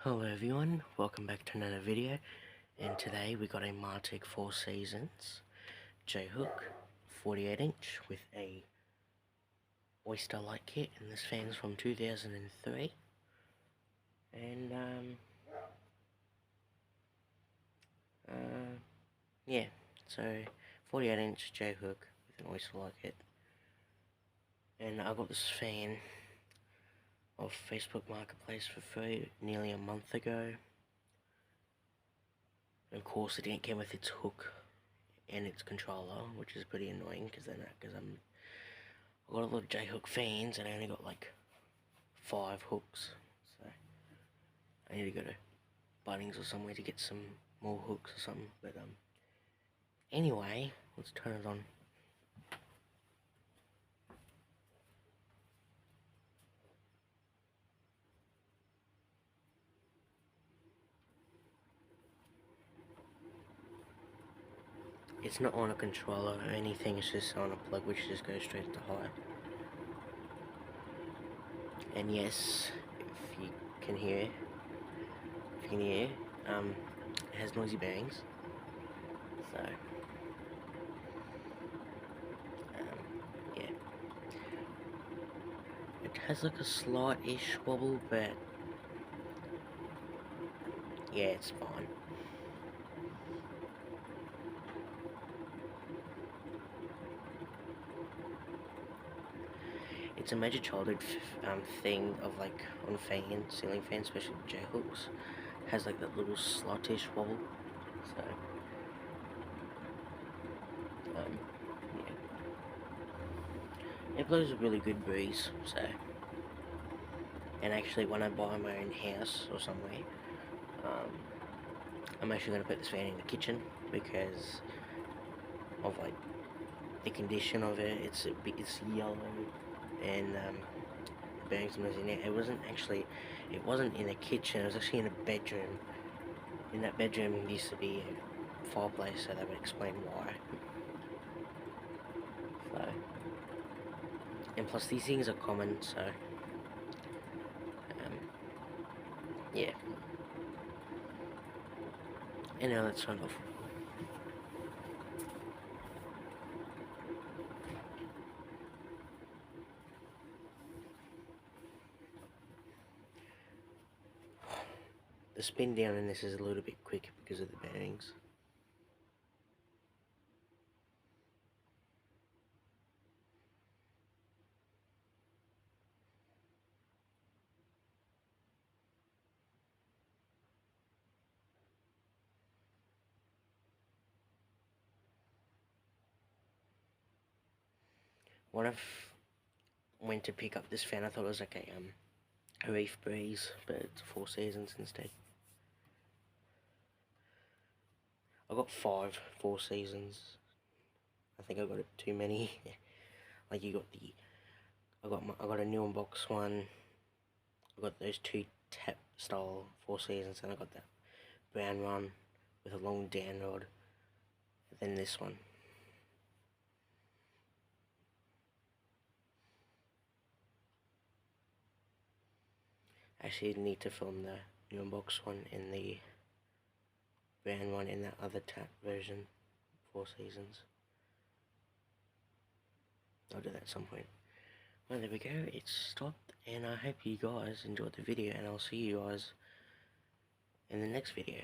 Hello everyone, welcome back to another video, and today we got a Martec 4 Seasons J-hook 48 inch with a oyster light kit, and this fan's from 2003, and yeah, so 48 inch J-hook with an oyster light kit, and I got this fan off Facebook Marketplace for free nearly a month ago. Of course, it didn't come with its hook and its controller, which is pretty annoying because I got a lot of J-hook fans and I only got like 5 hooks, so I need to go to Bunnings or somewhere to get some more hooks or something. But anyway, let's turn it on. It's not on a controller or anything, it's just on a plug which just goes straight to high. And yes, if you can hear, it has noisy bangs. So, yeah. It has like a slight-ish wobble, but yeah, it's fine. It's a major childhood thing of like on fans, ceiling fans, especially J-hooks, has like that little slottish wobble. So yeah, it blows a really good breeze. So, and actually, when I buy my own house or somewhere, I'm actually gonna put this fan in the kitchen because of like the condition of it. It's yellow and bangs was in it. It wasn't in a kitchen, it was actually in a bedroom. In that bedroom used to be a fireplace, so that would explain why. So, and plus these things are common, so yeah. And now let's turn it off. The spin down in this is a little bit quick because of the bearings. When I went to pick up this fan, I thought it was like a Reef Breeze, but it's 4 Seasons instead. I got 5 4 Seasons. I think I got it too many. Like you got I got a new unbox one. I got those 2 tap style 4 Seasons, and I got that brown one with a long down rod. And then this one. Actually, need to film the new unbox one and the brown one in that other tap version, 4 Seasons. I'll do that at some point. Well, there we go, it's stopped, and I hope you guys enjoyed the video, and I'll see you guys in the next video.